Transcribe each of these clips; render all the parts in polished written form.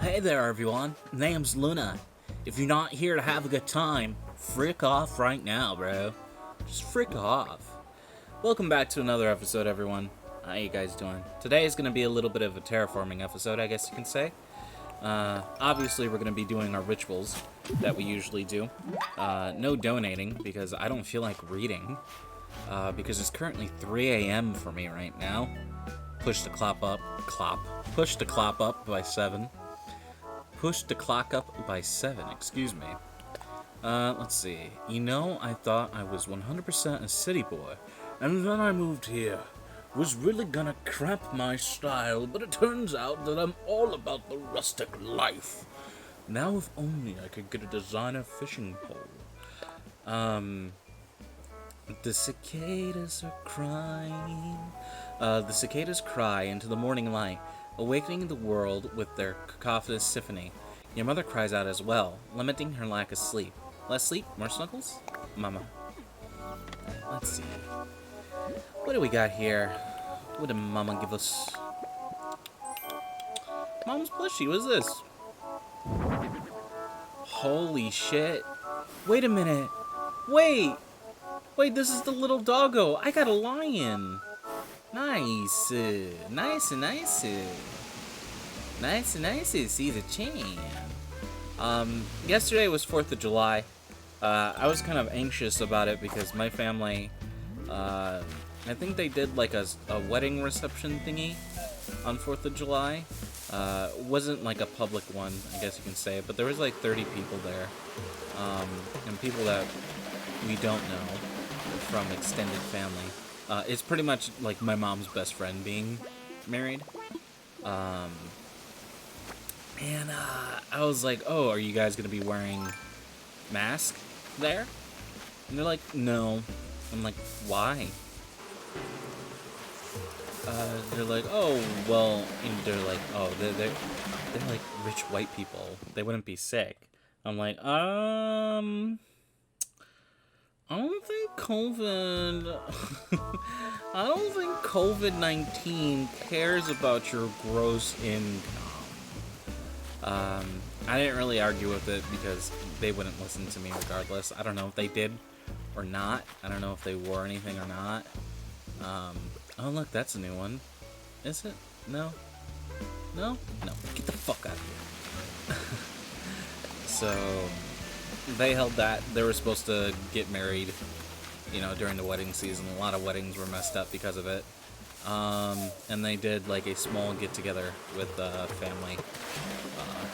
Hey there everyone, name's Luna. If you're not here to have a good time, frick off right now, bro. Just frick off. Welcome back to another episode, everyone. How you guys doing? Today is going to be a little bit of a terraforming episode, I guess you can say. Obviously we're going to be doing our rituals that we usually do. No donating, because I don't feel like reading. Because it's currently 3 a.m. for me right now. Push the clock up by 7. Push the clock up by 7, excuse me. Let's see. You know, I thought I was 100% a city boy, and then I moved here. Was really gonna cramp my style, but it turns out that I'm all about the rustic life. Now if only I could get a designer fishing pole. The cicadas are crying. The cicadas cry into the morning light, awakening the world with their cacophonous symphony. Your mother cries out as well, lamenting her lack of sleep. Less sleep? More snuggles? Mama. Let's see. What do we got here? What did Mama give us? Mom's plushie, what's this? Holy shit. Wait a minute. Wait, this is the little doggo. I got a lion. Nice. Nice. See the chain. Yesterday was 4th of July. I was kind of anxious about it because my family, I think they did like a wedding reception thingy on 4th of July. It wasn't like a public one, I guess you can say, but there was like 30 people there. And people that we don't know from extended family. It's pretty much like my mom's best friend being married. And I was like, oh, are you guys going to be wearing masks there? And they're like, no. I'm like, why? They're like, oh, well, and they're like, oh, they're like rich white people. They wouldn't be sick. I'm like, I don't think COVID-19 cares about your gross income. I didn't really argue with it because they wouldn't listen to me regardless. I don't know if they did or not. I don't know if they wore anything or not. Oh look, that's a new one. Is it? No? No? No. Get the fuck out of here. So, they held that. They were supposed to get married, you know, during the wedding season. A lot of weddings were messed up because of it. And they did like a small get-together with family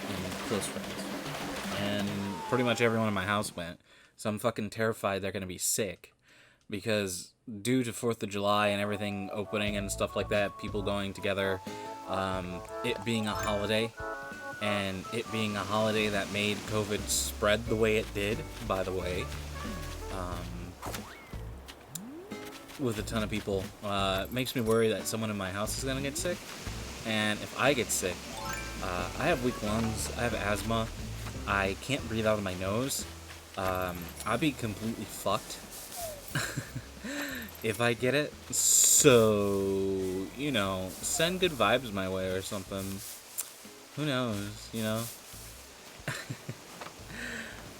and close friends. And pretty much everyone in my house went. So I'm fucking terrified they're gonna be sick. Because due to 4th of July and everything opening and stuff like that, people going together, it being a holiday, and it being a holiday that made COVID spread the way it did, by the way, with a ton of people, makes me worry that someone in my house is gonna get sick. And if I get sick, I have weak lungs, I have asthma, I can't breathe out of my nose, I'd be completely fucked if I get it. So, you know, send good vibes my way or something. Who knows, you know?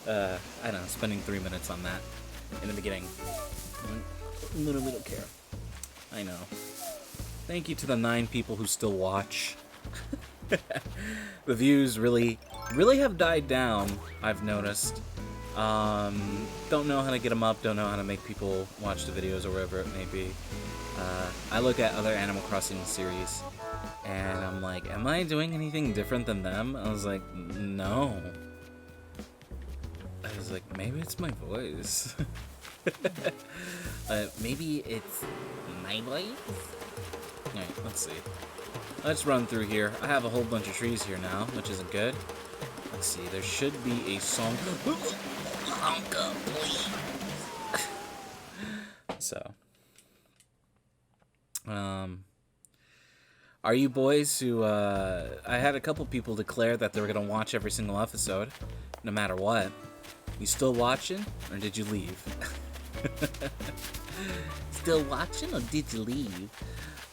I don't know, spending 3 minutes on that in the beginning. Literally don't care. I know. Thank you to the 9 people who still watch. The views really have died down, I've noticed. Don't know how to get them up, don't know how to make people watch the videos or whatever it may be. I look at other Animal Crossing series, and I'm like, am I doing anything different than them? I was like, no. I was like, maybe it's my voice. Maybe it's my voice? Alright, let's see. Let's run through here. I have a whole bunch of trees here now, which isn't good. Let's see, there should be a song. So, are you boys who, I had a couple people declare that they were gonna watch every single episode, no matter what. You still watching, or did you leave? Still watching, or did you leave?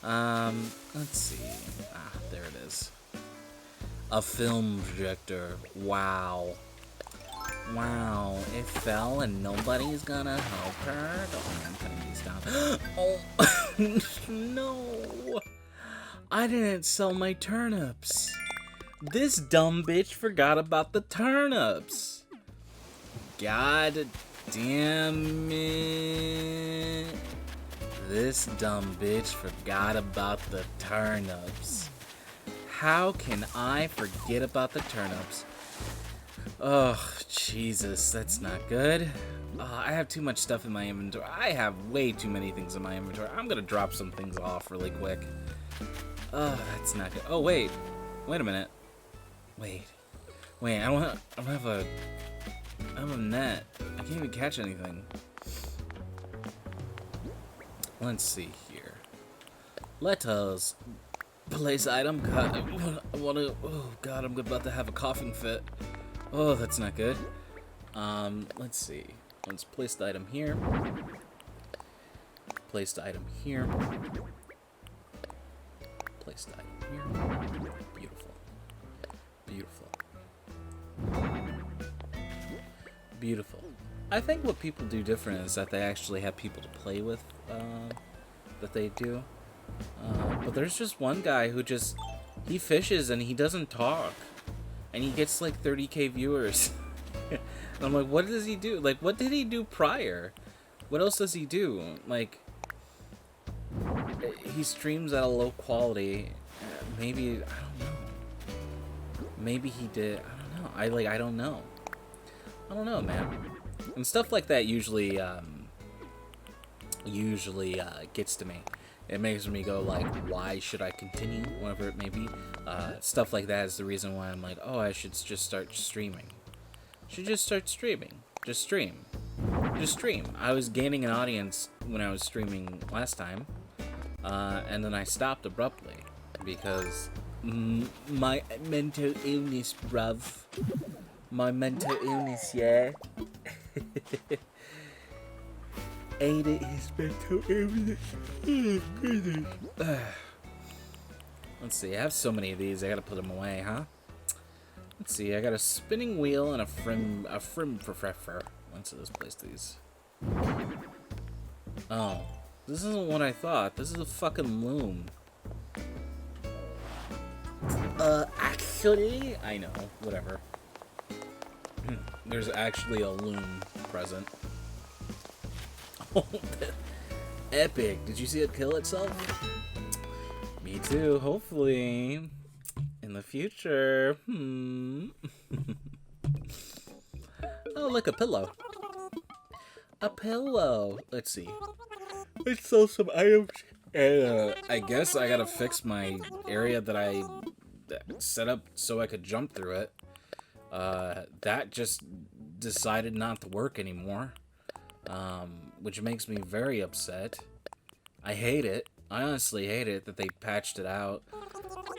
Let's see. There it is. A film projector. Wow. Wow. It fell and nobody's gonna help her. Don't worry, I'm putting these down. Oh, no. I didn't sell my turnips. This dumb bitch forgot about the turnips. God damn it. This dumb bitch forgot about the turnips. How can I forget about the turnips? Oh, Jesus, that's not good. I have too much stuff in my inventory. I have way too many things in my inventory. I'm gonna drop some things off really quick. Oh, that's not good. Oh, wait a minute. Wait, I don't have a net. I can't even catch anything. Let's see here. Let us place item. God, I want to. Oh God, I'm about to have a coughing fit. Oh, that's not good. Let's see. Let's place the item here. Place the item here. Place the item here. Beautiful. Beautiful. Beautiful. I think what people do different is that they actually have people to play with, that they do. But there's just one guy who just, he fishes and he doesn't talk. And he gets like 30k viewers. And I'm like, what does he do? Like, what did he do prior? What else does he do? Like, he streams at a low quality. Maybe, I don't know. Maybe he did. I don't know. I don't know. I don't know, man. And stuff like that usually gets to me. It makes me go like, why should I continue? Whatever it may be. Stuff like that is the reason why I'm like, oh, I should just start streaming. Should just start streaming. Just stream. Just stream. I was gaining an audience when I was streaming last time, and then I stopped abruptly because my mental illness, bruv. My mental illness, yeah. Ain't it his mental illness? Oh, goodness. Let's see, I have so many of these, I gotta put them away, huh? Let's see, I got a spinning wheel and a frim for. Let's just place these. Oh, this isn't what I thought. This is a fucking loom. Actually, I know, whatever. There's actually a loom present. Oh, epic. Did you see it kill itself? Me too, hopefully. In the future. Oh, look, a pillow. A pillow. Let's see. Let's sell some items. And, I guess I gotta fix my area that I set up so I could jump through it. That just decided not to work anymore. Which makes me very upset. I hate it. I honestly hate it that they patched it out.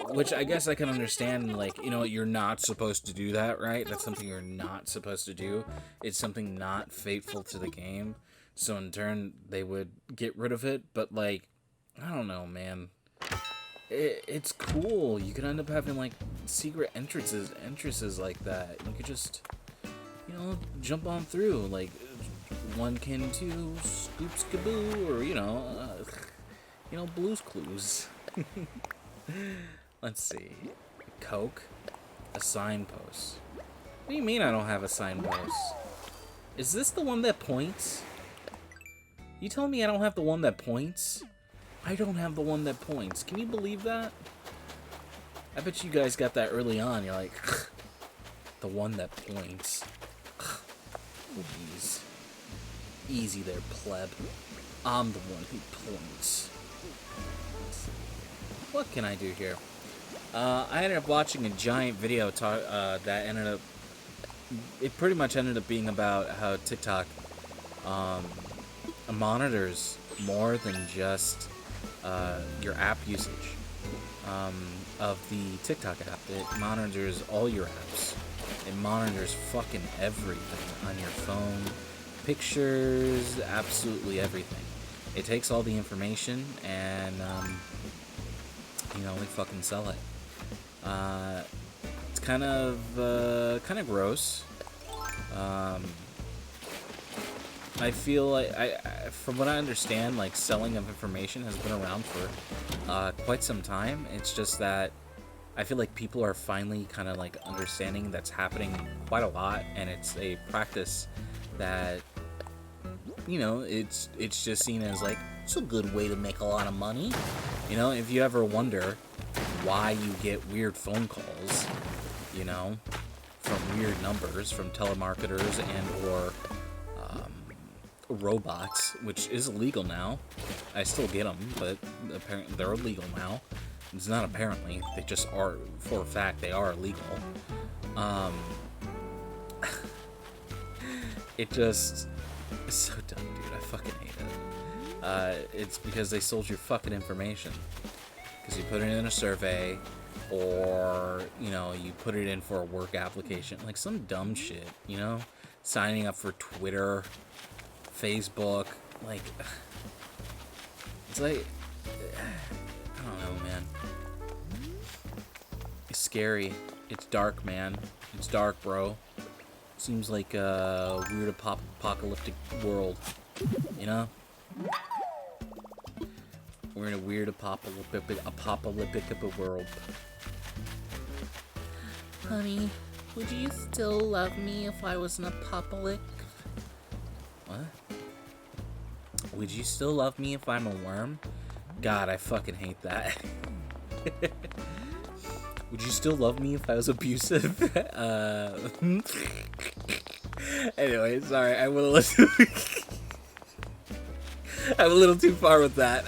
Which I guess I can understand, like, you know, you're not supposed to do that, right? That's something you're not supposed to do. It's something not faithful to the game. So in turn, they would get rid of it. But, like, I don't know, man. It's cool. You could end up having, like, secret entrances like that. You could just, you know, jump on through, like, 1 can 2, scoop skaboo, or, you know, Blue's Clues. Let's see. Coke. A signpost. What do you mean I don't have a signpost? Is this the one that points? You telling me I don't have the one that points? I don't have the one that points. Can you believe that? I bet you guys got that early on. You're like, the one that points. Please. Easy there, pleb. I'm the one who points. What can I do here? I ended up watching a giant video that ended up... It pretty much ended up being about how TikTok monitors more than just your app usage of the TikTok app. It monitors all your apps. It monitors fucking everything on your phone. Pictures, absolutely everything. It takes all the information and, you know, they fucking sell it. kind of gross. I feel like from what I understand, like selling of information has been around for quite some time. It's just that I feel like people are finally kind of like understanding that's happening quite a lot, and it's a practice that, you know, it's just seen as like, it's a good way to make a lot of money. You know, if you ever wonder why you get weird phone calls, you know, from weird numbers, from telemarketers and or robots, which is illegal now. I still get them, but apparently they're illegal now. It's not apparently, they just are, for a fact, they are illegal. It just, it's so dumb, dude. I fucking hate it. It's because they sold your fucking information. Because you put it in a survey, or, you know, you put it in for a work application. Like some dumb shit, you know? Signing up for Twitter, Facebook, like, it's like, I don't know, man. It's scary. It's dark, man. It's dark, bro. Seems like a weird apocalyptic world, you know? We're in a weird apocalyptic world. Honey, would you still love me if I was an apocalyptic? What? Would you still love me if I'm a worm? God, I fucking hate that. Would you still love me if I was abusive? Anyway, sorry, I went a little I'm a little too far with that.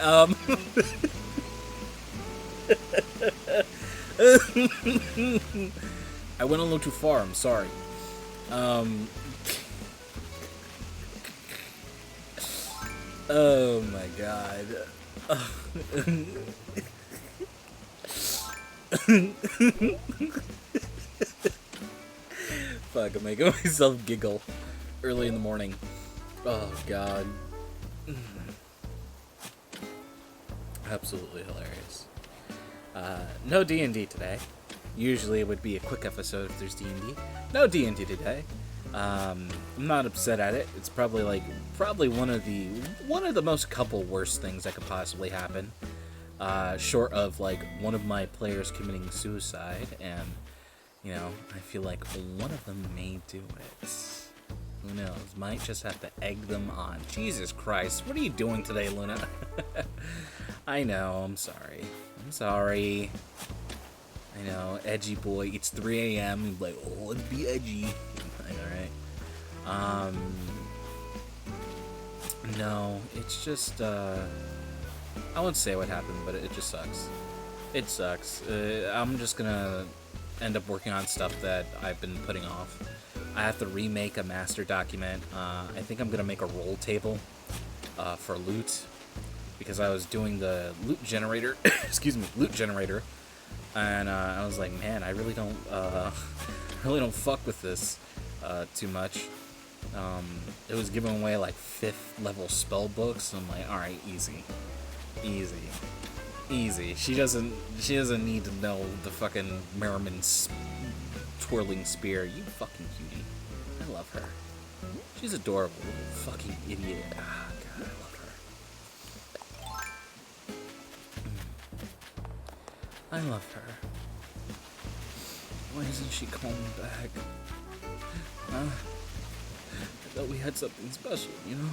I went a little too far, I'm sorry. Oh my god. Fuck, I'm making myself giggle early in the morning. Oh god. Absolutely hilarious. No D&D today. Usually it would be a quick episode if there's D&D. No D&D today. I'm not upset at it. It's probably one of the most couple worst things that could possibly happen. Short of like one of my players committing suicide, and you know, I feel like one of them may do it. Who knows? Might just have to egg them on. Jesus Christ, what are you doing today, Luna? I know, I'm sorry. I know, edgy boy. It's 3 a.m. He's like, oh, let's be edgy. I know, right? No, it's just, I won't say what happened, but it just sucks. It sucks. I'm just gonna end up working on stuff that I've been putting off. I have to remake a master document. I think I'm gonna make a roll table for loot, because I was doing the loot generator, loot generator, and I was like, man, I really don't fuck with this too much. It was giving away like 5th level spell books, and I'm like, all right, easy. She doesn't need to know the fucking Merriman's twirling spear. You fucking cutie. I love her. She's adorable. Little fucking idiot. Ah, God, I love her. I love her. Why isn't she calling me back? I thought we had something special, you know?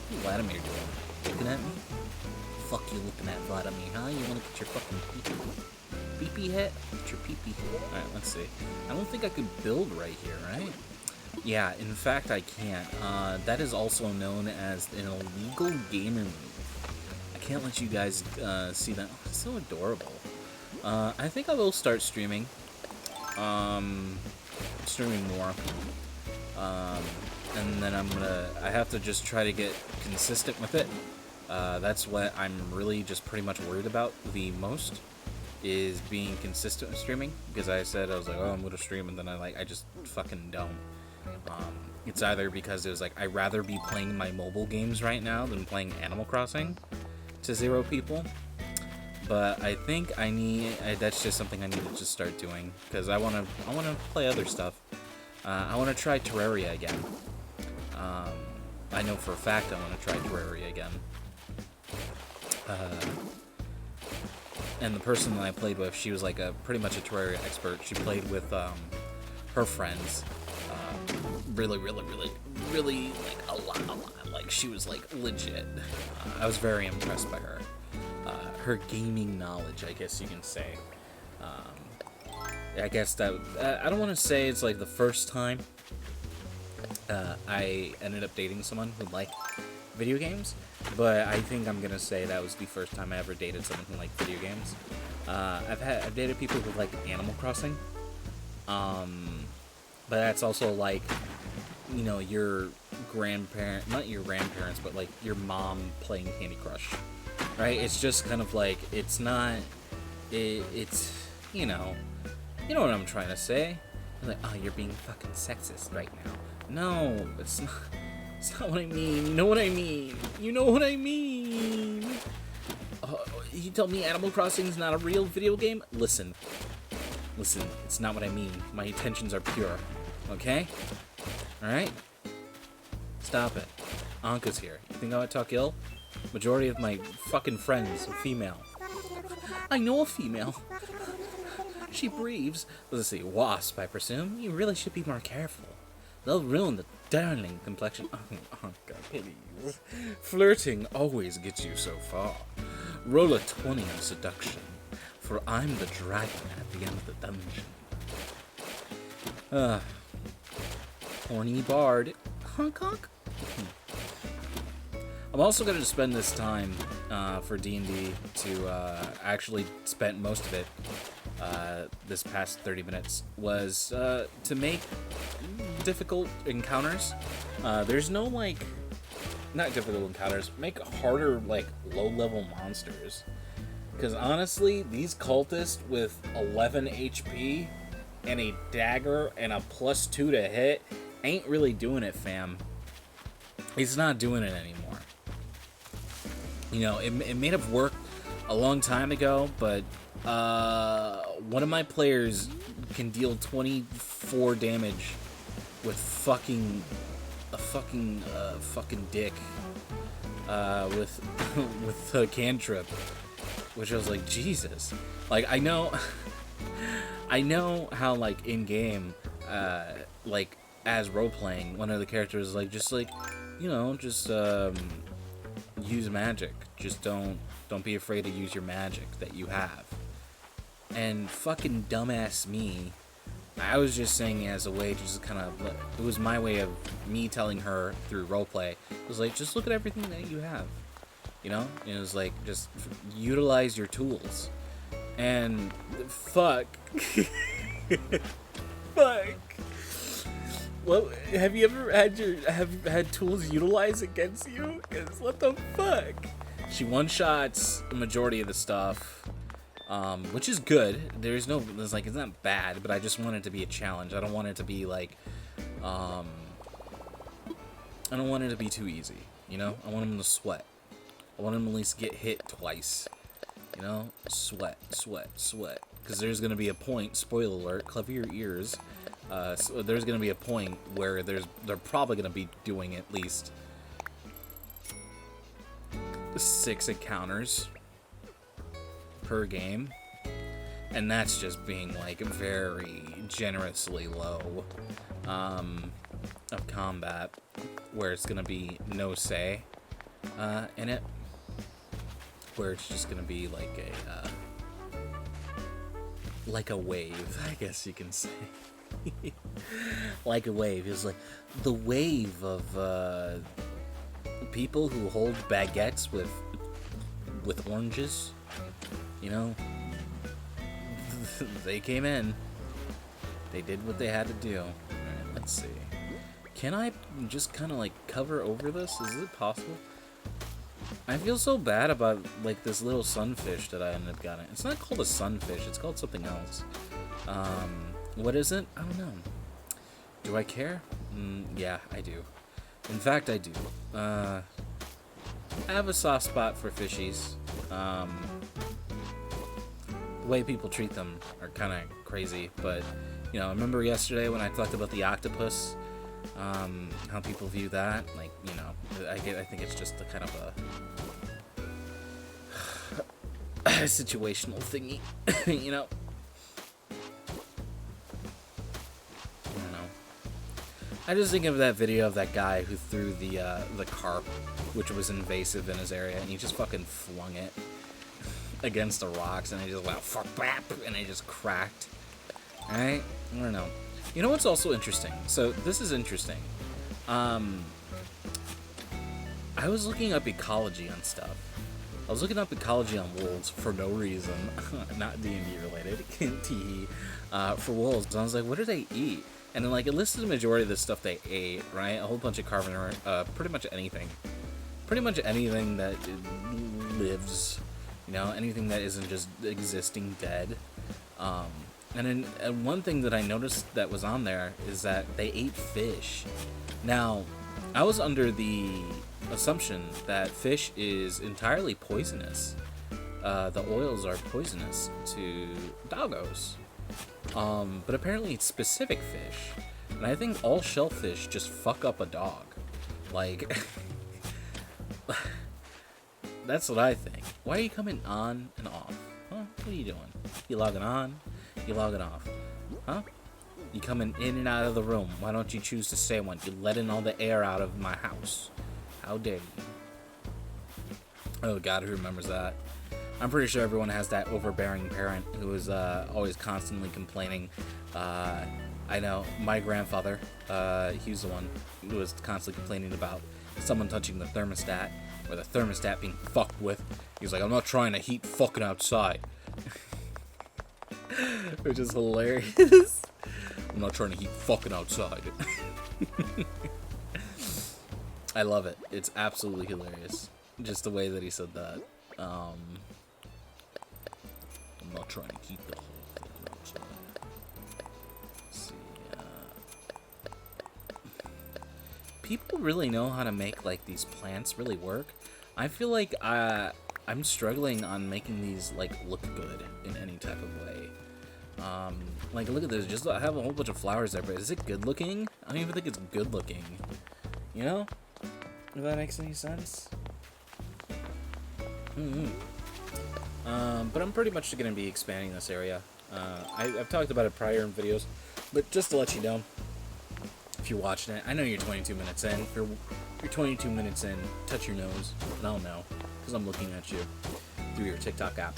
What's Vladimir doing? Looking at me? Fuck you looking at Vladimir, huh? You wanna get your fucking pee-pee hat? Get your pee-pee. Alright, let's see. I don't think I could build right here, right? Yeah, in fact I can't. That is also known as an illegal gamer move. I can't let you guys see that. Oh, it's so adorable. I think I will start streaming. Streaming more. And then I have to just try to get consistent with it. That's what I'm really just pretty much worried about the most, is being consistent with streaming, because I was like, oh, I'm gonna stream, and then I just fucking don't. It's either because it was like, I'd rather be playing my mobile games right now than playing Animal Crossing to 0 people, But I think that's just something I need to just start doing, because I wanna play other stuff. I wanna try Terraria again. I know for a fact I wanna try Terraria again. And the person that I played with, she was like pretty much a Terraria expert. She played with her friends, really like a lot. Like she was like legit. I was very impressed by her. Her gaming knowledge, I guess you can say. I guess that I don't want to say it's like the first time I ended up dating someone who liked video games, but I think I'm gonna say that was the first time I ever dated someone who liked video games. I've dated people who like Animal Crossing, but that's also like, you know, your grandparent, not your grandparents, but like your mom playing Candy Crush, right? It's just kind of like, it's not, it's, you know what I'm trying to say. Like, oh, you're being fucking sexist right now. No, it's not. It's not what I mean. You know what I mean. You know what I mean. You tell me Animal Crossing is not a real video game? Listen, it's not what I mean. My intentions are pure. Okay? Alright? Stop it. Anka's here. You think I would talk ill? Majority of my fucking friends are female. I know a female. She breathes. Let's see, wasp, I presume. You really should be more careful. They'll ruin the darling complexion. Oh, Anka, please. Flirting always gets you so far. Roll a 20 on seduction, for I'm the dragon at the end of the dungeon. Horny bard. Honk honk. I'm also going to spend this time for D&D to actually spend most of it this past 30 minutes was to make difficult encounters. There's no like, not difficult encounters, make harder like low-level monsters. Because honestly, these cultists with 11 HP and a dagger and a +2 to hit ain't really doing it, fam. It's not doing it anymore. You know, it may have worked a long time ago, but one of my players can deal 24 damage with a fucking dick with a cantrip, which I was like, Jesus. Like, I know how like in game, like as role playing, one of the characters is like, just like, you know, just use magic. Just don't be afraid to use your magic that you have. And fucking dumbass me, I was just saying it as a way to just kind of, it was my way of me telling her through roleplay. It was like, just look at everything that you have, you know? And it was like, just utilize your tools. And fuck. Fuck. Well, have you ever had tools utilized against you? Because what the fuck? She one-shots the majority of the stuff. Which is good. It's not bad, but I just want it to be a challenge. I don't want it to be like, I don't want it to be too easy, you know? I want him to sweat. I want him to at least get hit twice, you know? Sweat. Because there's going to be a point, spoiler alert, cover your ears, so there's going to be a point where they're probably going to be doing at least 6 encounters per game, and that's just being like very generously low of combat, where it's gonna be no say in it, where it's just gonna be like a wave, I guess you can say. Like a wave. It's like the wave of people who hold baguettes with oranges. You know, they came in. They did what they had to do. Alright, let's see. Can I just kind of like cover over this? Is it possible? I feel so bad about like this little sunfish that I ended up getting. It's not called a sunfish. It's called something else. What is it? I don't know. Do I care? Yeah, I do. In fact, I do. I have a soft spot for fishies. way people treat them are kind of crazy. But, you know, remember yesterday when I talked about the octopus? How people view that? Like, you know, I think it's just a kind of a situational thingy, you know? I don't know. I just think of that video of that guy who threw the carp, which was invasive in his area, and he just fucking flung it against the rocks, and it just went fuck bap, and it just cracked. Alright? I don't know. You know what's also interesting? So, this is interesting. I was looking up ecology on stuff. I was looking up ecology on wolves for no reason. Not D&D related. For wolves. And I was like, what do they eat? And then, like, it listed the majority of the stuff they ate, right? A whole bunch of carnivore, pretty much anything. Pretty much anything that lives, you know, anything that isn't just existing dead. And then one thing that I noticed that was on there is that they ate fish. Now, I was under the assumption that fish is entirely poisonous. The oils are poisonous to doggos. But apparently it's specific fish. And I think all shellfish just fuck up a dog. Like, that's what I think. Why are you coming on and off? Huh? What are you doing? You logging on? You logging off? Huh? You coming in and out of the room. Why don't you choose to stay one? You're letting all the air out of my house. How dare you? Oh God, who remembers that? I'm pretty sure everyone has that overbearing parent who is always constantly complaining. I know, my grandfather, he was the one who was constantly complaining about someone touching the thermostat, or the thermostat being fucked with. He's like, I'm not trying to heat fucking outside. Which is hilarious. I'm not trying to heat fucking outside. I love it. It's absolutely hilarious. Just the way that he said that. I'm not trying to heat the whole thing outside. Let's see. People really know how to make like these plants really work. I feel like I'm struggling on making these like look good in any type of way. Like, look at this. Just I have a whole bunch of flowers there, but is it good looking? I don't even think it's good looking. You know? If that makes any sense. But I'm pretty much going to be expanding this area. I've talked about it prior in videos, but just to let you know, if you're watching it, I know you're 22 minutes in. If you're 22 minutes in, touch your nose, and I'll know, because I'm looking at you through your TikTok app.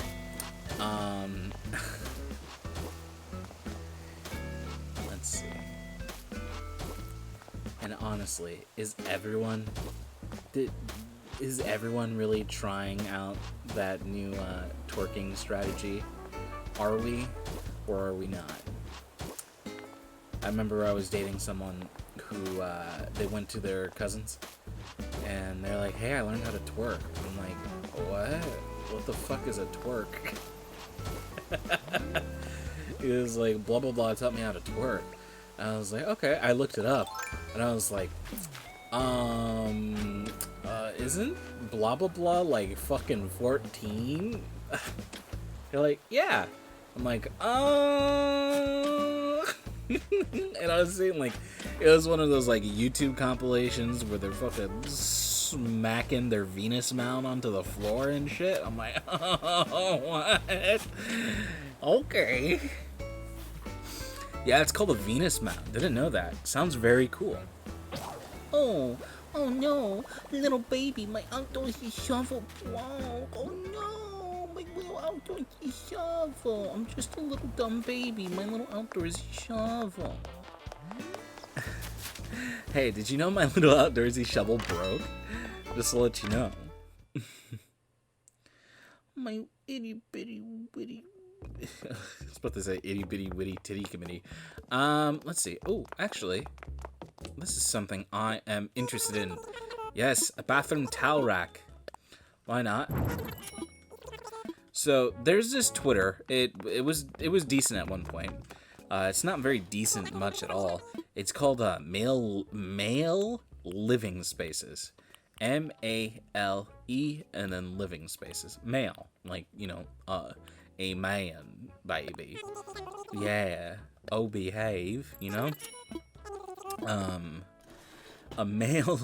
Let's see. And honestly, is everyone really trying out that new twerking strategy? Are we, or are we not? I remember I was dating someone who they went to their cousins, and they're like, "Hey, I learned how to twerk." I'm like, "What? What the fuck is a twerk?" It was like, blah blah blah taught me how to twerk. And I was like, okay. I looked it up, and I was like, isn't blah blah blah like fucking 14? They're like, yeah. I'm like, and I was saying, like, it was one of those like YouTube compilations where they're fucking smacking their Venus mount onto the floor and shit. I'm like, oh, what? Okay. Yeah, it's called a Venus mount. Didn't know that. Sounds very cool. Oh no, little baby, my outdoorsy shovel broke. Oh no, my little outdoorsy shovel. I'm just a little dumb baby, my little outdoorsy shovel. Hey, did you know my little outdoorsy shovel broke? Just to let you know. My itty bitty witty. I was about to say itty bitty witty titty committee. Let's see. Oh, actually, this is something I am interested in. Yes, a bathroom towel rack. Why not? So there's this Twitter. It was decent at one point. It's not very decent much at all. It's called male living spaces. MALE and then living spaces. Male, like, you know, a man, baby. Yeah. Oh, behave, you know? A male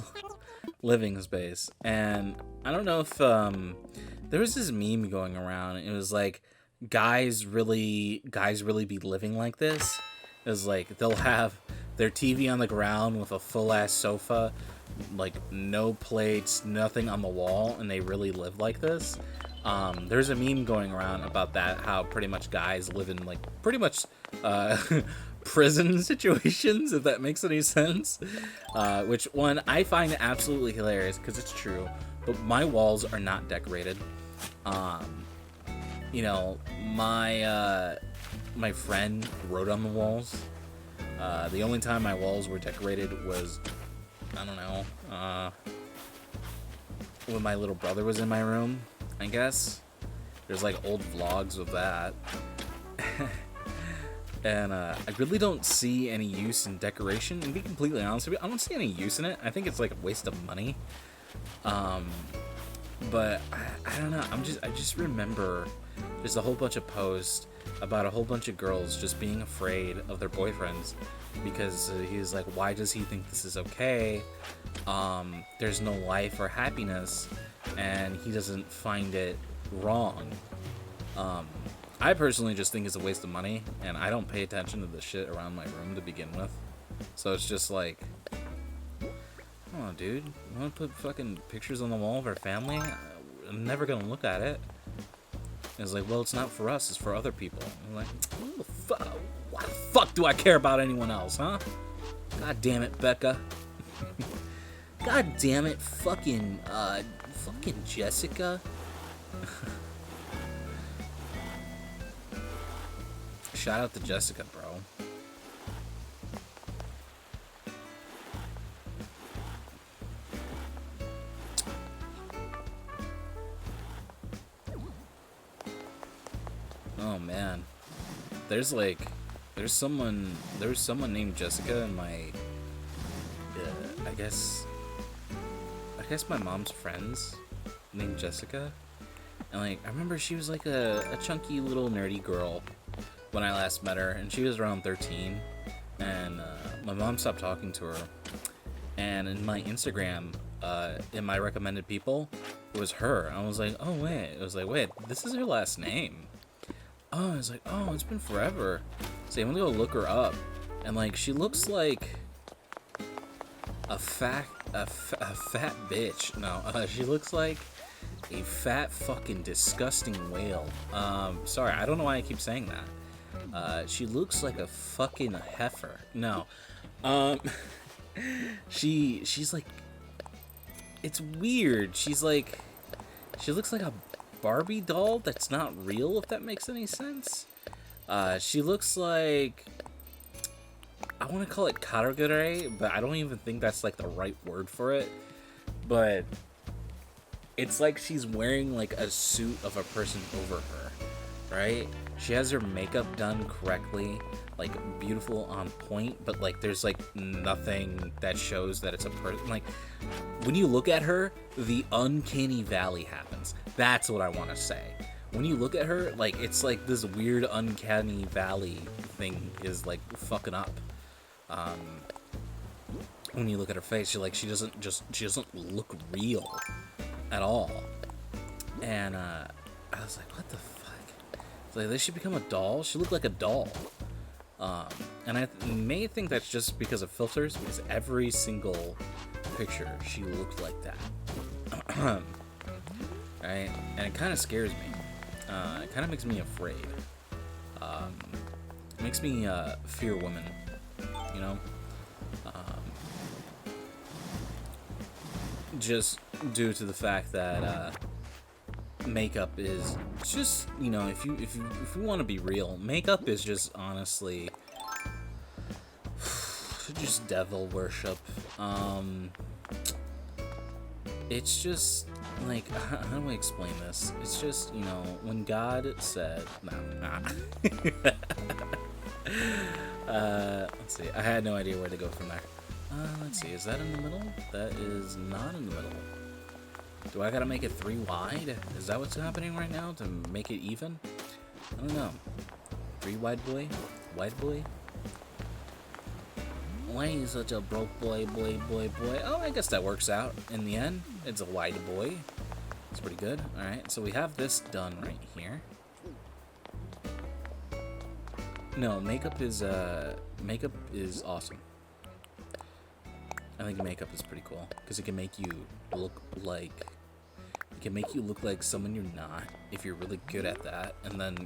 living space. And I don't know if, there was this meme going around. It was like, guys really be living like this. It was like, they'll have their TV on the ground with a full-ass sofa, like, no plates, nothing on the wall, and they really live like this. There's a meme going around about that, how pretty much guys live in, like, pretty much, prison situations, if that makes any sense. Which one I find absolutely hilarious, because it's true, but my walls are not decorated. You know, my friend wrote on the walls. The only time my walls were decorated was, I don't know, when my little brother was in my room, I guess. There's like old vlogs of that. And I really don't see any use in decoration, and to be completely honest with you, I don't see any use in it. I think it's like a waste of money. But I don't know, I just remember there's a whole bunch of posts about a whole bunch of girls just being afraid of their boyfriends because he's like, why does he think this is okay? There's no life or happiness, and he doesn't find it wrong. I personally just think it's a waste of money, and I don't pay attention to the shit around my room to begin with. So it's just like, come on, dude. You want to put fucking pictures on the wall of our family? I'm never gonna look at it. It's like, well, it's not for us, it's for other people. I'm like, why the fuck do I care about anyone else, huh? God damn it, Becca. God damn it, fucking Jessica. Shout out to Jessica, bro. Oh man, there's someone named Jessica in my, I guess my mom's friends named Jessica, and like I remember she was like a chunky little nerdy girl when I last met her, and she was around 13, and my mom stopped talking to her, and in my Instagram, in my recommended people, it was her. I was like, oh wait, it was like, wait, this is her last name. Oh, I was like, oh, it's been forever. So I'm gonna go look her up, and like she looks like a fat bitch. No, she looks like a fat fucking disgusting whale. Sorry, I don't know why I keep saying that. She looks like a fucking heifer. No. She's like, it's weird. She looks like a Barbie doll that's not real, if that makes any sense. She looks like, I want to call it karagure, but I don't even think that's like the right word for it. But it's like she's wearing like a suit of a person over her, right? She has her makeup done correctly, like beautiful, on point, but like there's like nothing that shows that it's a person. Like when you look at her, the uncanny valley happens. That's what I want to say. When you look at her, like it's like this weird uncanny valley thing is like fucking up. When you look at her face, she doesn't look real at all. And I was like, what the fuck? It's like, they should become a doll. She looked like a doll. And I may think that's just because of filters, because every single picture she looked like that. Right? And it kind of scares me. It kind of makes me afraid. It makes me fear women, you know? Just due to the fact that makeup is just, you know, if you want to be real, makeup is just honestly just devil worship. It's just like, how do I explain this? It's just, you know, when God said, let's see, I had no idea where to go from there. Let's see, is that in the middle? That is not in the middle. Do I gotta make it 3 wide? Is that what's happening right now to make it even? I don't know. 3 wide boy? Wide boy? Why are you such a broke boy? Oh, I guess that works out in the end. It's a wide boy. It's pretty good. Alright, so we have this done right here. No, makeup is awesome. I think makeup is pretty cool because it can make you look like someone you're not if you're really good at that, and then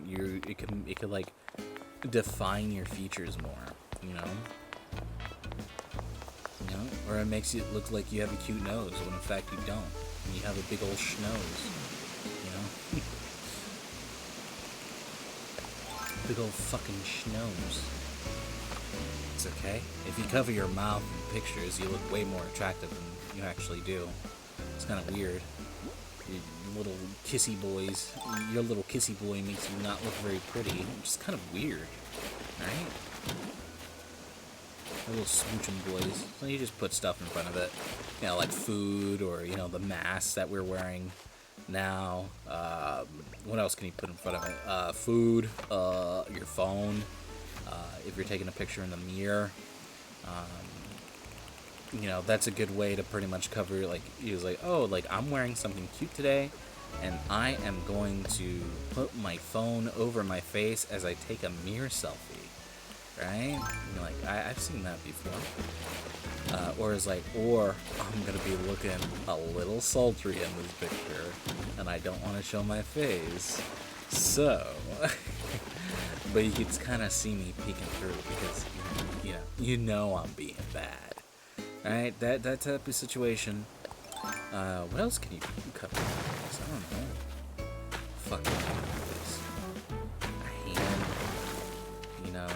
it can like define your features more, you know, or it makes it look like you have a cute nose when in fact you don't, and you have a big old schnoz, you know. Big old fucking schnoz. It's okay. If you cover your mouth in pictures, you look way more attractive than you actually do. It's kind of weird. Your little kissy boys. Your little kissy boy makes you not look very pretty, which is kind of weird, right? Our little smooching boys. So you just put stuff in front of it, you know, like food or, you know, the mask that we're wearing now. What else can you put in front of it? Food, your phone, if you're taking a picture in the mirror. You know, that's a good way to pretty much cover, like, he was like, oh, like, I'm wearing something cute today, and I am going to put my phone over my face as I take a mirror selfie, right? And you're like, I've seen that before. Or it's like, or I'm gonna be looking a little sultry in this picture, and I don't want to show my face, so, but you can kind of see me peeking through because, you know I'm being bad. Alright, that type of situation. What else can you cover? I don't know. Fucking this. A hand. You know,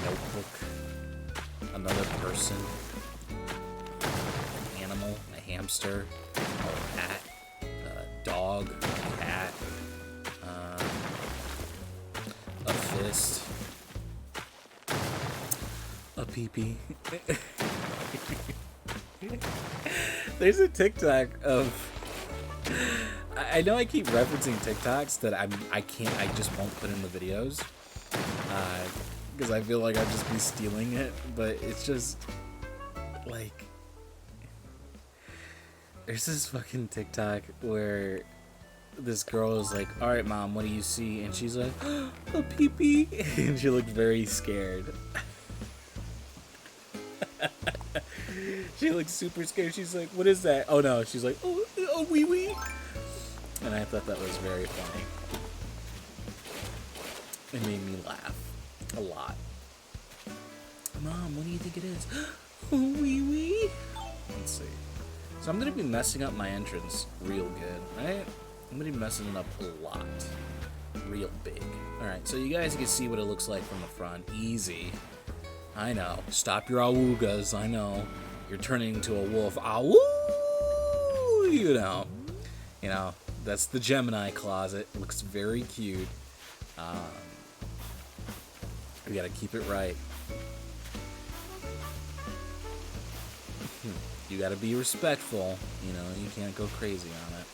notebook. Another person. Animal. A hamster. A cat. A dog. A cat. A fist. A pee-pee. There's a TikTok of, I know I keep referencing TikToks that I just won't put in the videos because I feel like I'd just be stealing it, but it's just like, there's this fucking TikTok where this girl is like, alright mom, what do you see? And she's like, a pee-pee, and she looked very scared. She looks super scared. She's like, what is that? Oh no, she's like, oh wee wee. And I thought that was very funny. It made me laugh a lot. Mom, what do you think it is? Oh wee wee. Let's see. So I'm gonna be messing up my entrance real good, right? I'm gonna be messing it up a lot. Real big. Alright, so you guys can see what it looks like from the front. Easy. I know. Stop your awoogas. I know. You're turning into a wolf. Awoo! You know. You know, that's the Gemini closet. Looks very cute. We gotta keep it right. You gotta be respectful. You know, you can't go crazy on it.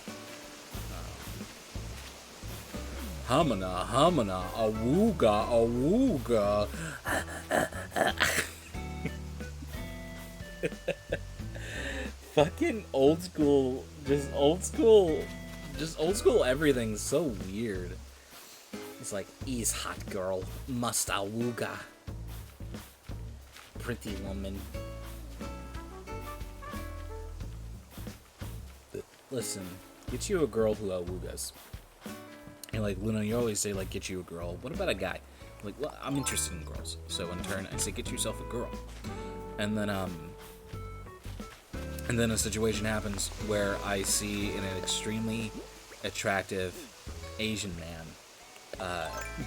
Hamana, hamana, awooga, awooga. Fucking old school, just old school everything's so weird. It's like, is hot girl, must awooga. Pretty woman. Listen, get you a girl who awoogas. And like, Luna, you always say, like, get you a girl. What about a guy? Like, well, I'm interested in girls. So in turn, I say, get yourself a girl. And then a situation happens where I see an extremely attractive Asian man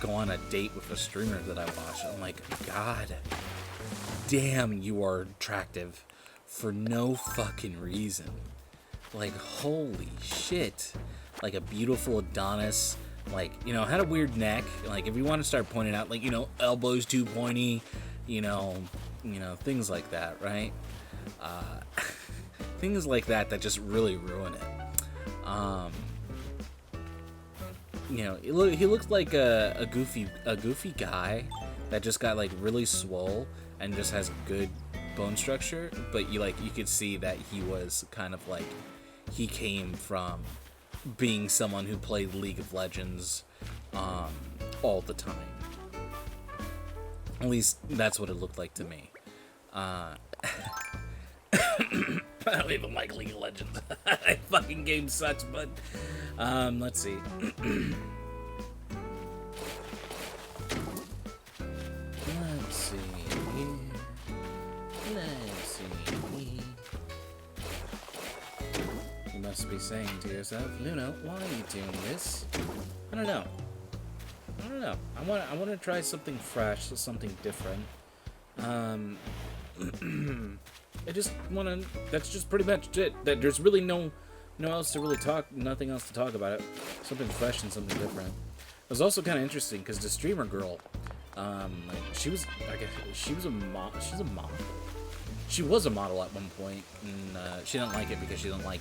go on a date with a streamer that I watch. I'm like, God damn, you are attractive for no fucking reason. Like, holy shit. Like a beautiful Adonis. Like, you know, had a weird neck. Like, if you want to start pointing out, like, you know, elbows too pointy, you know, things like that, right? Things like that just really ruin it. you know, he looks like a goofy guy that just got like really swole and just has good bone structure, but you could see that he was kind of like, he came from being someone who played League of Legends all the time. At least that's what it looked like to me. I don't even like League of Legends. That fucking game sucks, but let's see. Let's see. You must be saying to yourself, Luna, why are you doing this? I don't know. I want to try something fresh, something different. I just want to. That's just pretty much it. That there's really nothing else to talk about it. Something fresh and something different. It was also kind of interesting because the streamer girl, she was a model. She was a model at one point, and she didn't like it because she didn't like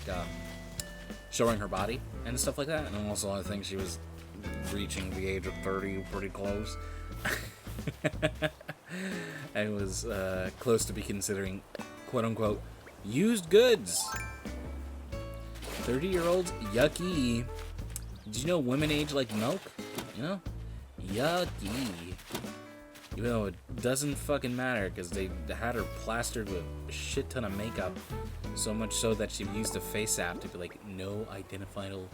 showing her body and stuff like that. And also, I think she was reaching the age of 30 pretty close. And was close to be considering, quote-unquote, used goods. 30-year-olds, yucky. Did you know women age like milk? You know? Yucky. Even though it doesn't fucking matter, because they had her plastered with a shit ton of makeup, so much so that she used a face app to be like, no identifiable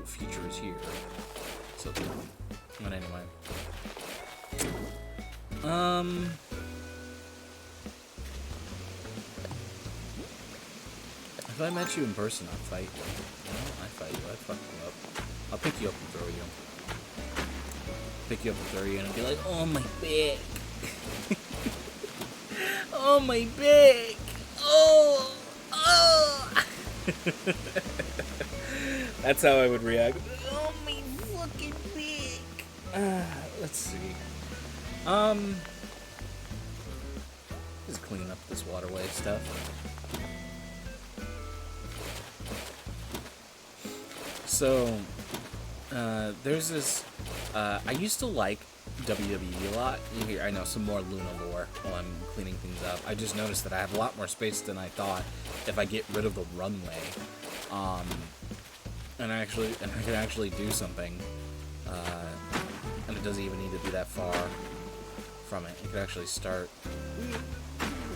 features here. So, but anyway. If I met you in person, I'd fight you. You know, I'd fight you. I'd fuck you up. I'll pick you up and throw you. Pick you up and throw you, and I'll be like, oh, my back. Oh, my back. Oh. That's how I would react. Oh, my fucking back. Let's see. Just clean up this waterway stuff. So, there's this, I used to like WWE a lot. You hear, I know, some more Luna lore while I'm cleaning things up. I just noticed that I have a lot more space than I thought if I get rid of the runway. And I can actually do something, and it doesn't even need to be that far from it. It could actually start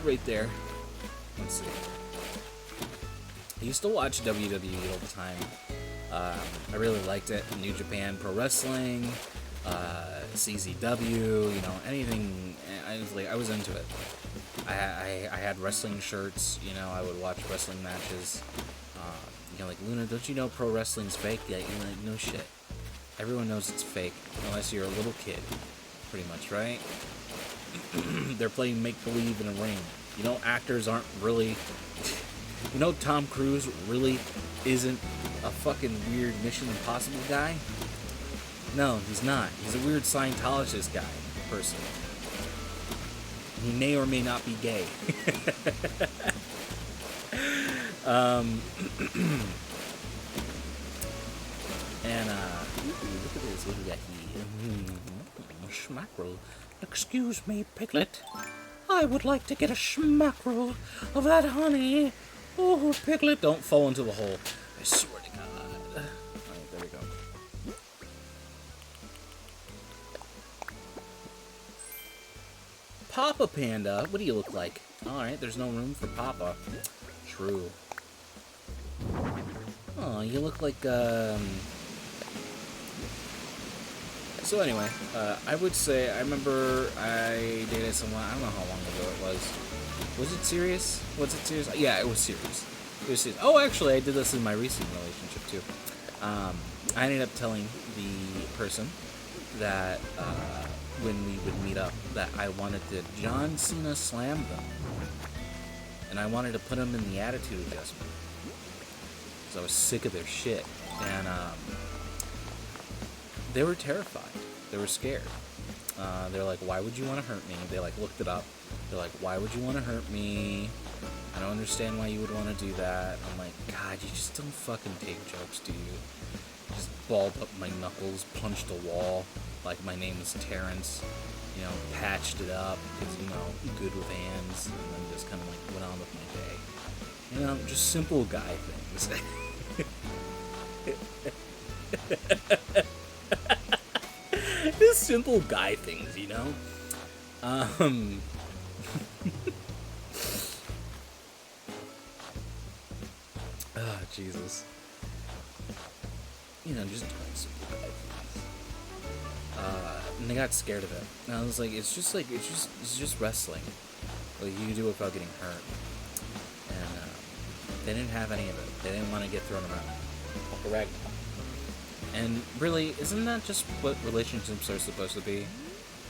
right there. Let's see. I used to watch WWE all the time. I really liked it. New Japan Pro Wrestling, CZW, you know, anything. I was into it. I had wrestling shirts. You know, I would watch wrestling matches. You know, like, Luna, don't you know pro wrestling's fake? Yeah, you're like, no shit. Everyone knows it's fake, unless you're a little kid, pretty much, right? They're playing make-believe in a ring. You know, actors aren't really... You know, Tom Cruise really isn't a fucking weird Mission Impossible guy? No, he's not. He's a weird Scientologist guy, person. He may or may not be gay. And, look at this, what do we got here? Schmackerel. Excuse me, Piglet. I would like to get a schmackerel of that honey. Oh, Piglet, don't fall into the hole. I swear to God. Alright, there we go. Papa Panda, what do you look like? Alright, there's no room for Papa. True. Oh, you look like, So anyway, I would say, I remember I dated someone, I don't know how long ago it was. Was it serious? Was it serious? Yeah, it was serious. It was serious. Oh, actually, I did this in my recent relationship, too. I ended up telling the person that, when we would meet up, that I wanted to John Cena slam them. And I wanted to put them in the attitude adjustment. Because I was sick of their shit. And, they were terrified. They were scared. They're like, why would you want to hurt me? They, like, looked it up. They're like, why would you want to hurt me? I don't understand why you would want to do that. I'm like, God, you just don't fucking take jokes, do you? just balled up my knuckles, punched a wall like my name is Terrence, you know, patched it up because, you know, good with hands, and then just kind of like went on with my day. You know, just simple guy things. Just simple guy things, you know? Oh, Jesus. You know, just doing simple guy things. And they got scared of it. And I was like, it's just wrestling. Like, you can do it without getting hurt. And, they didn't have any of it. They didn't want to get thrown around like a ragdoll. And really, isn't that just what relationships are supposed to be?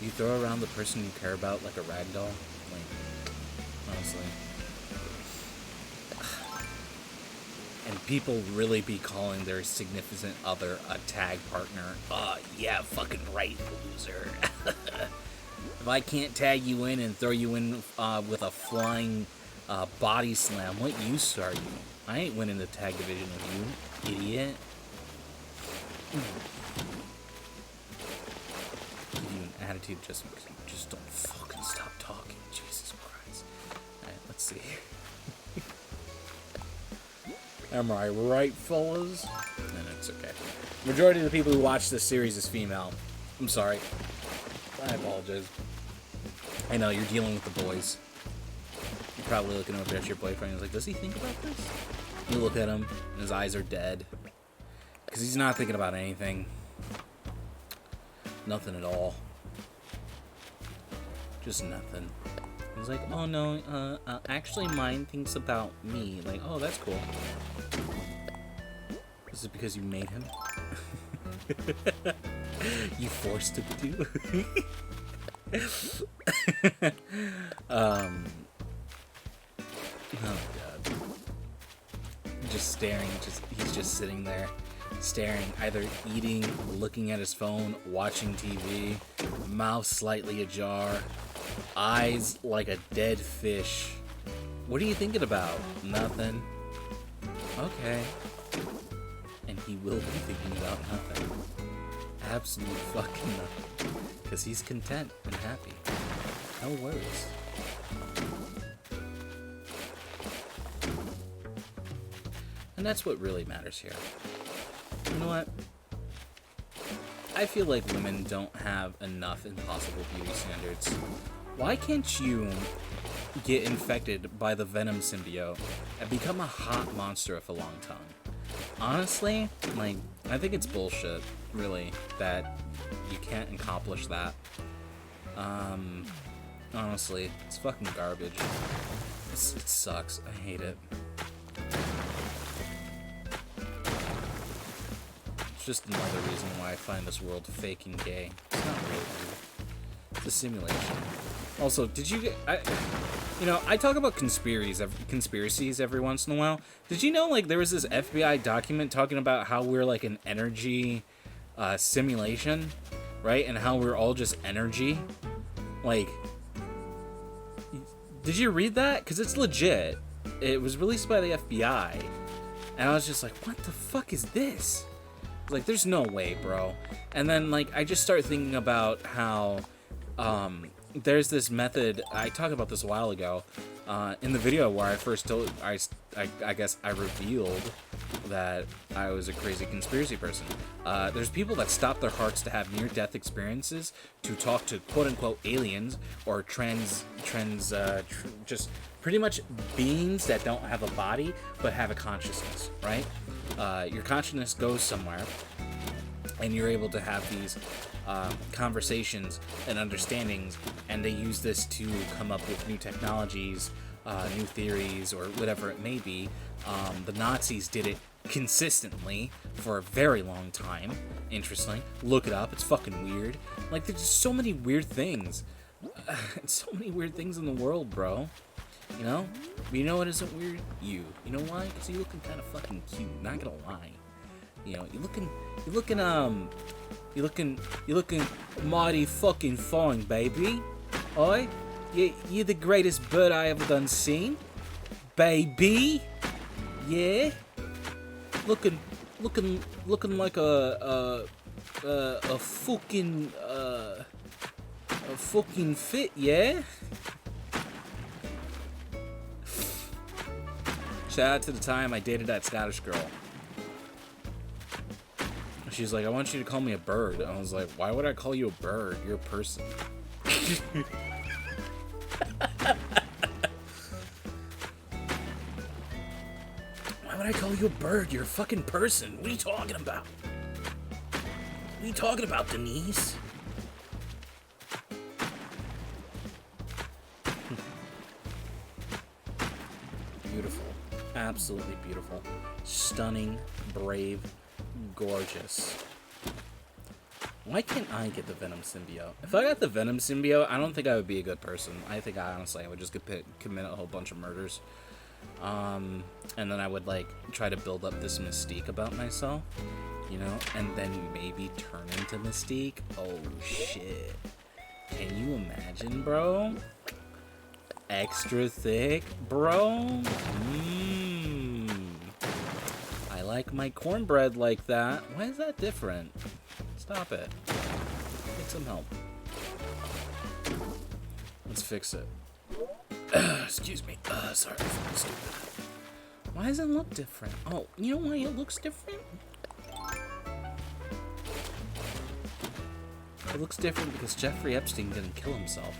You throw around the person you care about like a ragdoll? Like, honestly. And people really be calling their significant other a tag partner. Yeah, fucking right, loser. If I can't tag you in and throw you in with a flying body slam, what use are you? I ain't winning the tag division with you, idiot. Give you an attitude just because you just don't fucking stop talking. Jesus Christ. Alright, let's see. Am I right, fellas? No, it's okay. Majority of the people who watch this series is female. I'm sorry. I apologize. I know, you're dealing with the boys. You're probably looking over at your boyfriend and he's like, does he think about this? You look at him, and his eyes are dead. Because he's not thinking about anything. Nothing at all. Just nothing. He's like, oh no, actually mine thinks about me. Like, oh, that's cool. Is it because you made him? You forced him to? Oh god. Just staring, he's just sitting there. Staring, either eating, looking at his phone, watching TV, mouth slightly ajar, eyes like a dead fish. What are you thinking about? Nothing. Okay. And he will be thinking about nothing. Absolute fucking nothing. Because he's content and happy. No worries. And that's what really matters here. You know what? I feel like women don't have enough impossible beauty standards. Why can't you get infected by the Venom symbiote and become a hot monster with a long tongue? Honestly, like, I think it's bullshit, really, that you can't accomplish that. Honestly, it's fucking garbage. It sucks. I hate it. Just another reason why I find this world fake and gay. It's not real, dude. It's a simulation. Also, did you get... I talk about conspiracies every once in a while. Did you know, like, there was this FBI document talking about how we're, like, an energy simulation, right? And how we're all just energy? Like, did you read that? Because it's legit. It was released by the FBI. And I was just like, what the fuck is this? Like, there's no way, bro. And then, like, I just start thinking about how, there's this method, I talked about this a while ago, in the video where I first told, I guess I revealed that I was a crazy conspiracy person. There's people that stop their hearts to have near-death experiences to talk to quote-unquote aliens, or just pretty much beings that don't have a body, but have a consciousness, right? Your consciousness goes somewhere, and you're able to have these conversations and understandings, and they use this to come up with new technologies, new theories, or whatever it may be. The Nazis did it consistently for a very long time. Interesting. Look it up. It's fucking weird. Like, there's just so many weird things. So many weird things in the world, bro. You know? But you know what isn't weird? You. You know why? Because you're looking kind of fucking cute. Not gonna lie. You know, you're looking mighty fucking fine, baby. Oi? You're the greatest bird I ever done seen. Baby. Yeah? Looking looking like a fucking fit, yeah? Shout out to the time I dated that Scottish girl. She's like, I want you to call me a bird. I was like, why would I call you a bird? You're a person. Why would I call you a bird? You're a fucking person. What are you talking about? What are you talking about, Denise? Beautiful. Absolutely beautiful. Stunning, brave, gorgeous. Why can't I get the Venom symbiote? If I got the Venom symbiote, I don't think I would be a good person. I think I would just commit a whole bunch of murders. And then I would like try to build up this mystique about myself, you know, and then maybe turn into Mystique. Oh shit. Can you imagine, bro? Extra thick, bro? I like my cornbread like that. Why is that different? Stop it. Get some help. Let's fix it. Excuse me. Sorry, I'm fucking stupid. Why does it look different? Oh, you know why it looks different? It looks different because Jeffrey Epstein didn't kill himself.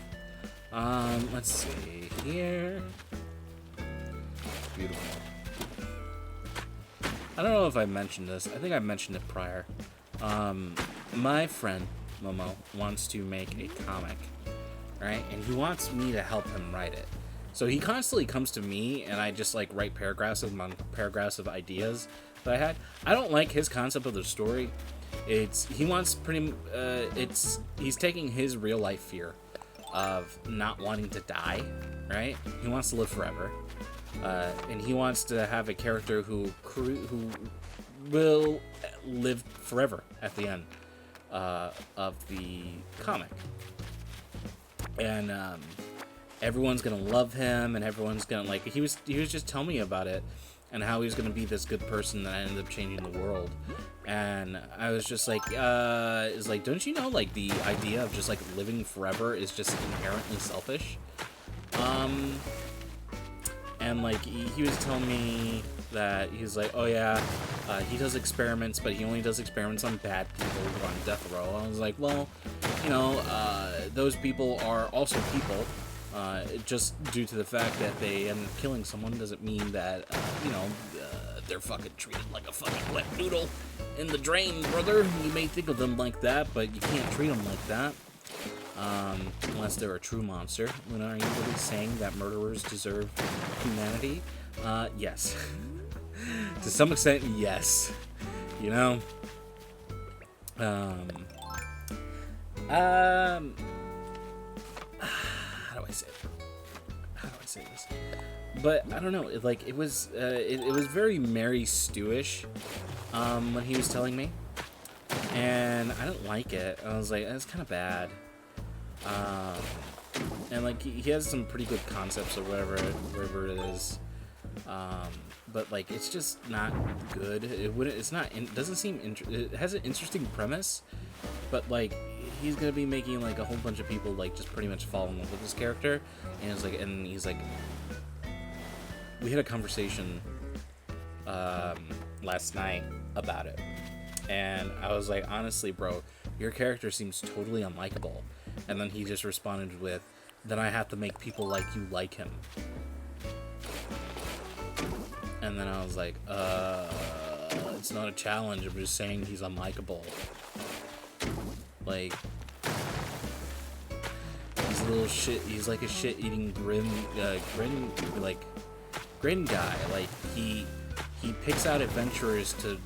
Let's see here. Beautiful. I don't know if I mentioned this. I think I mentioned it prior. My friend, Momo, wants to make a comic, right? And he wants me to help him write it. So he constantly comes to me, and I just, like, write paragraphs of ideas that I had. I don't like his concept of the story. He's taking his real-life fear of not wanting to die, right? He wants to live forever. And he wants to have a character who will live forever at the end of the comic. And everyone's gonna love him, and everyone's gonna like. He was just telling me about it, and how he was gonna be this good person that ended up changing the world. And I was just like, it's like, don't you know, like, the idea of just like living forever is just inherently selfish. And like he was telling me that he's like, oh yeah, he does experiments, but he only does experiments on bad people who are on death row. I was like, well, you know, those people are also people. Just due to the fact that they end up killing someone doesn't mean that, you know, they're fucking treated like a fucking wet noodle in the drain, brother. You may think of them like that, but you can't treat them like that. Unless they're a true monster. Luna, are you really saying that murderers deserve humanity? Yes. To some extent, yes. You know? How do I say it? How do I say this? But I don't know. It was very Mary Stewish when he was telling me, and I didn't like it. I was like, that's kind of bad. And like he has some pretty good concepts or whatever it is, but like it's just not good. It doesn't seem it has an interesting premise, but like he's gonna be making like a whole bunch of people like just pretty much fall in love with this character, and he's like we had a conversation last night about it, and I was like, honestly, bro, your character seems totally unlikable. And then he just responded with, then I have to make people like you like him. And then I was like, it's not a challenge, I'm just saying he's unlikable. Like, he's a little shit, he's like a shit-eating grin guy. Like, he picks out adventurers to,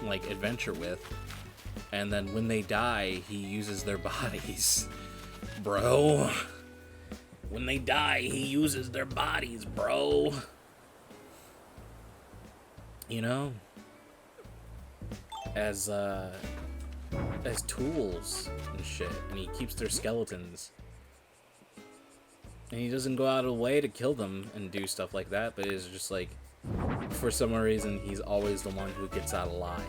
like, adventure with. And then when they die, he uses their bodies. Bro. When they die, he uses their bodies, bro. You know? As tools and shit. And he keeps their skeletons. And he doesn't go out of the way to kill them and do stuff like that, but it's just like, for some reason, he's always the one who gets out alive,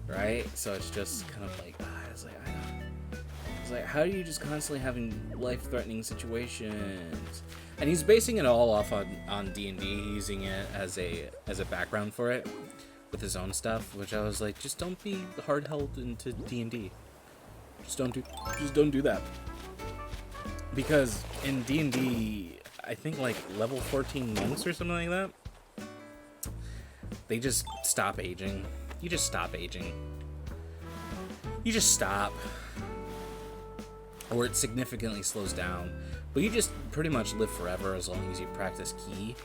right? So it's just kind of like, it's like, how are you just constantly having life-threatening situations? And he's basing it all off on D&D, using it as a background for it, with his own stuff, which I was like, just don't be hard-held into D&D. Just don't do that. Because in D&D, I think like level 14 monks or something like that, they just stop aging. You just stop aging. You just stop. Or it significantly slows down. But you just pretty much live forever as long as you practice Key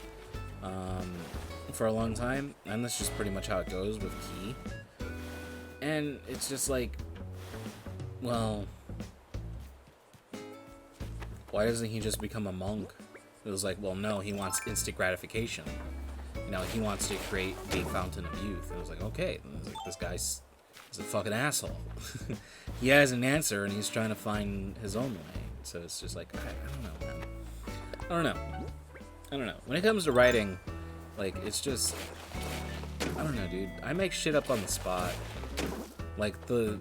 for a long time. And that's just pretty much how it goes with Key. And it's just like, well, why doesn't he just become a monk? It was like, well, no, he wants instant gratification. You know, he wants to create a fountain of youth. And it was like, okay, like, this guy's a fucking asshole. He has an answer, and he's trying to find his own way. So it's just like, I don't know, man. I don't know. When it comes to writing, like, it's just, I don't know, dude. I make shit up on the spot. Like, the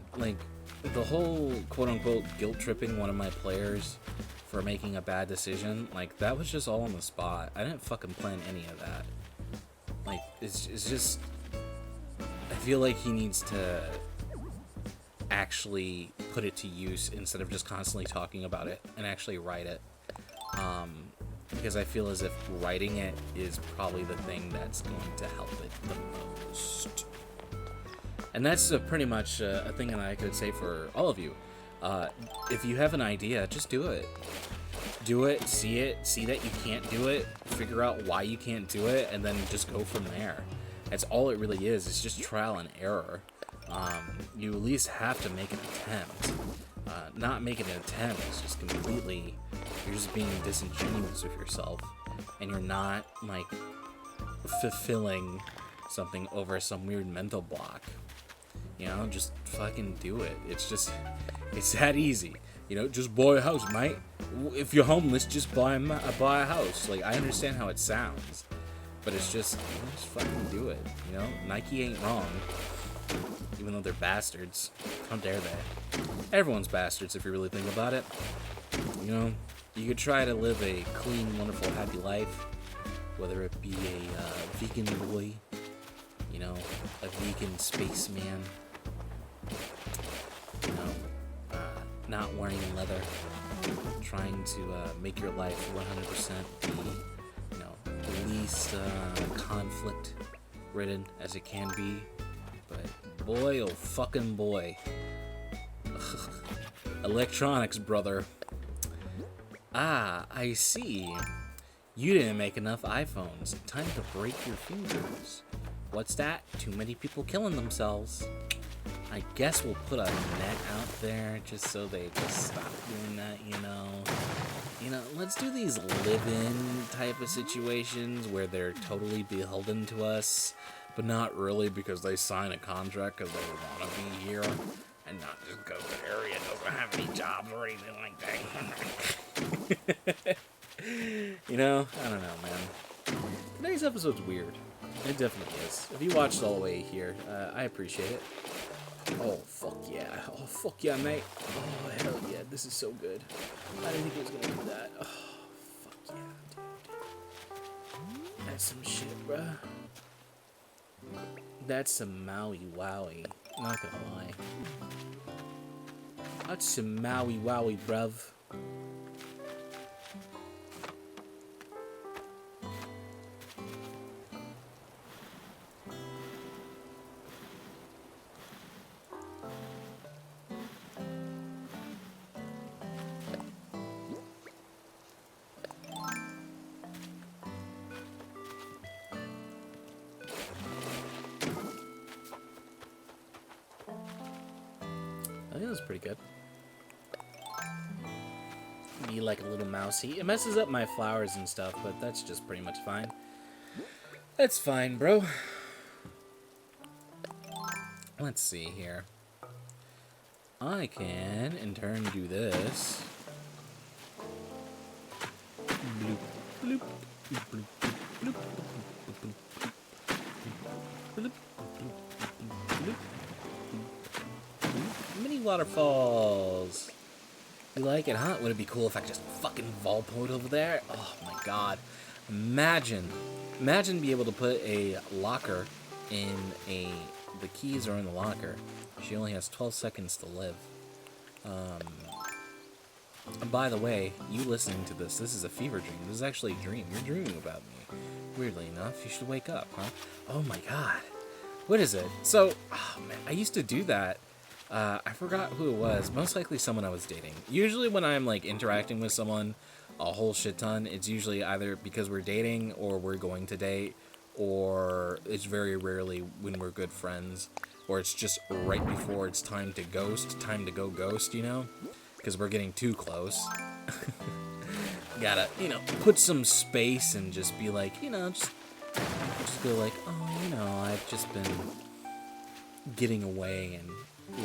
whole quote-unquote guilt-tripping one of my players for making a bad decision, like, that was just all on the spot. I didn't fucking plan any of that. Like, it's just, I feel like he needs to actually put it to use instead of just constantly talking about it and actually write it. Because I feel as if writing it is probably the thing that's going to help it the most. And that's pretty much a thing that I could say for all of you. If you have an idea, just do it. Do it, see that you can't do it, figure out why you can't do it, and then just go from there. That's all it really is. It's just trial and error. You at least have to make an attempt. Not making an attempt is just completely, you're just being disingenuous with yourself, and you're not, like, fulfilling something over some weird mental block. You know, just fucking do it. It's that easy. You know, just buy a house, mate. If you're homeless, just buy a house. Like, I understand how it sounds, but it's just, you know, just fucking do it. You know, Nike ain't wrong, even though they're bastards. How dare they? Everyone's bastards if you really think about it. You know, you could try to live a clean, wonderful, happy life, whether it be a vegan boy, you know, a vegan spaceman, you know, not wearing leather, trying to make your life 100% be, you know, the least conflict-ridden as it can be. But boy, oh fucking boy. Electronics, brother. Ah, I see. You didn't make enough iPhones. Time to break your fingers. What's that? Too many people killing themselves. I guess we'll put a net out there just so they just stop doing that, you know. You know, let's do these live-in type of situations where they're totally beholden to us, but not really because they sign a contract because they want to be here, and not just because the area doesn't have any jobs or anything like that. You know, I don't know, man. Today's episode's weird. It definitely is. If you watched all the way here, I appreciate it. Oh, fuck yeah. Oh, fuck yeah, mate. Oh, hell yeah. This is so good. I didn't think it was going to do that. Oh, fuck yeah, dude. That's some shit, bruh. That's some Maui Wowie. Not gonna lie. That's some Maui Wowie, bruv. I think that was pretty good. Be like a little mousey. It messes up my flowers and stuff, but that's just pretty much fine. That's fine, bro. Let's see here. I can, in turn, do this. Bloop, bloop, bloop, bloop, bloop, bloop, bloop, bloop. waterfalls. You like it, huh? Would it be cool if I could just fucking vault over there? Oh my god. Imagine be able to put a locker in the keys are in the locker. She only has 12 seconds to live. And by the way, you listening to this is a fever dream. This is actually a dream. You're dreaming about me. Weirdly enough, you should wake up, huh? Oh my god. What is it? So, oh man, I used to do that. I forgot who it was. Most likely someone I was dating. Usually when I'm like interacting with someone a whole shit ton, it's usually either because we're dating or we're going to date, or it's very rarely when we're good friends, or it's just right before it's time to go ghost, you know? Because we're getting too close. Gotta, put some space and just be like, just go like, oh, I've just been getting away and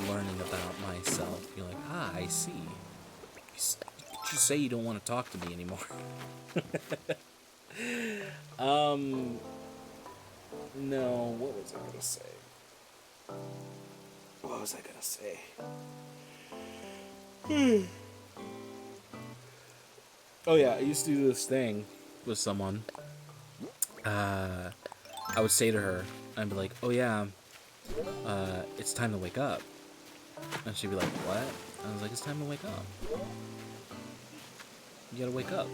learning about myself. You're like, I see. You just say you don't want to talk to me anymore. No, what was I gonna say? Oh yeah, I used to do this thing with someone. I would say to her, I'd be like, oh yeah, it's time to wake up. And she'd be like, what? I was like, it's time to wake up. You gotta wake up.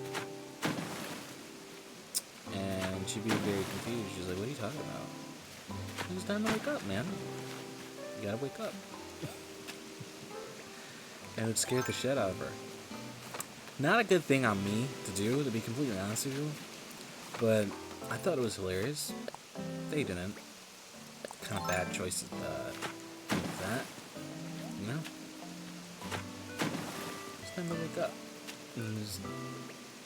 And she'd be very confused. She's like, what are you talking about? It's time to wake up, man. You gotta wake up. And it would scare the shit out of her. Not a good thing on me to do, to be completely honest with you. But I thought it was hilarious. They didn't. Kind of bad choices with that. You know? It's time to wake up. And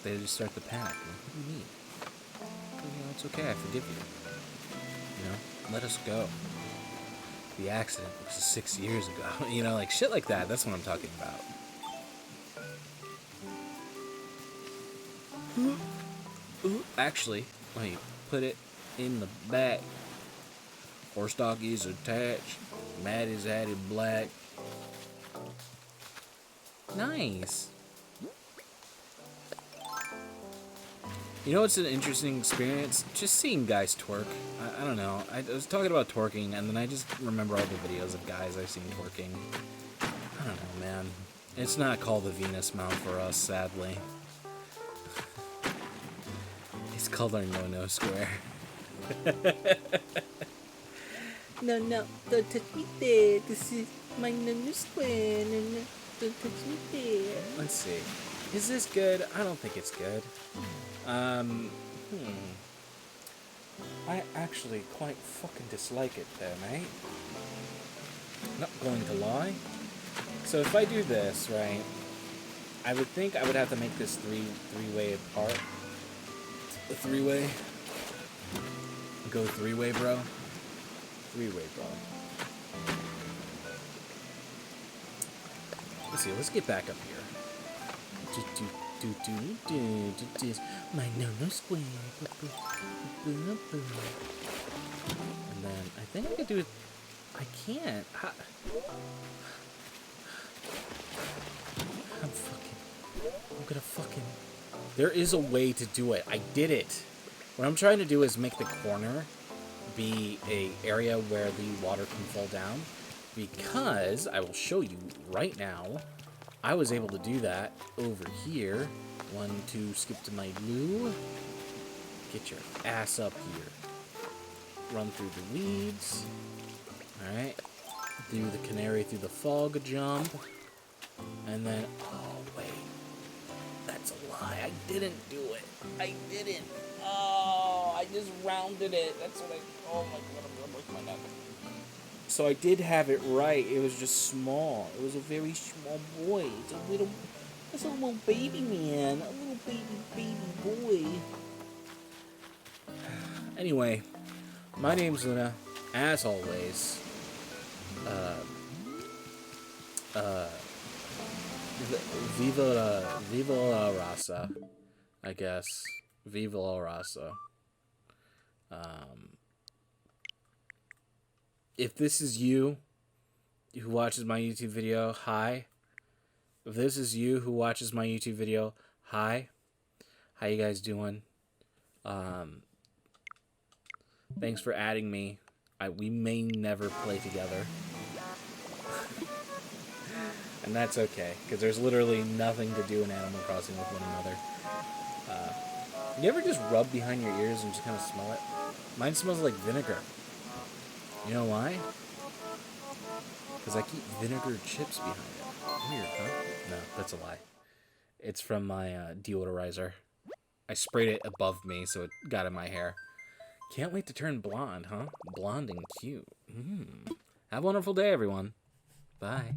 they just start to panic. Like, what do you mean? It's okay, I forgive you. Let us go. The accident was 6 years ago. Like shit like that. That's what I'm talking about. Actually, let me put it in the back. Horse doggies attached. Maddie's added black. Nice. It's an interesting experience? Just seeing guys twerk. I don't know. I was talking about twerking, and then I just remember all the videos of guys I've seen twerking. I don't know, man. It's not called the Venus Mount for us, sadly. It's called our no-no square. No, don't touch me there. This is my no-no square. No, don't touch me there. Let's see. Is this good? I don't think it's good. I actually quite fucking dislike it there, mate. Not going to lie. So if I do this, right, I would think I would have to make this three-way apart. The three-way. Go three-way, bro. Three-way, bro. Let's see, let's get back up here. My no square. And then I think I can do it. I can't. I'm gonna fucking. There is a way to do it. I did it. What I'm trying to do is make the corner be a area where the water can fall down, because I will show you right now. I was able to do that over here. 1, 2, skip to my loo. Get your ass up here. Run through the weeds. Alright. Do the canary through the fog jump. And then, oh wait. That's a lie. I didn't do it. I didn't. Oh, I just rounded it. That's what oh my god, I'm gonna break my neck. So I did have it right. It was just small. It was a very small boy. It's a little baby man. A little baby boy. Anyway, my name's Luna. As always, Viva la raza, I guess. Viva la raza. If this is you, who watches my YouTube video, hi. If this is you who watches my YouTube video, hi. How you guys doing? Thanks for adding me. We may never play together. And that's okay, because there's literally nothing to do in Animal Crossing with one another. You ever just rub behind your ears and just kind of smell it? Mine smells like vinegar. You know why? Because I keep vinegar chips behind it. Weird, huh? No, that's a lie. It's from my deodorizer. I sprayed it above me, so it got in my hair. Can't wait to turn blonde, huh? Blonde and cute. Have a wonderful day, everyone. Bye.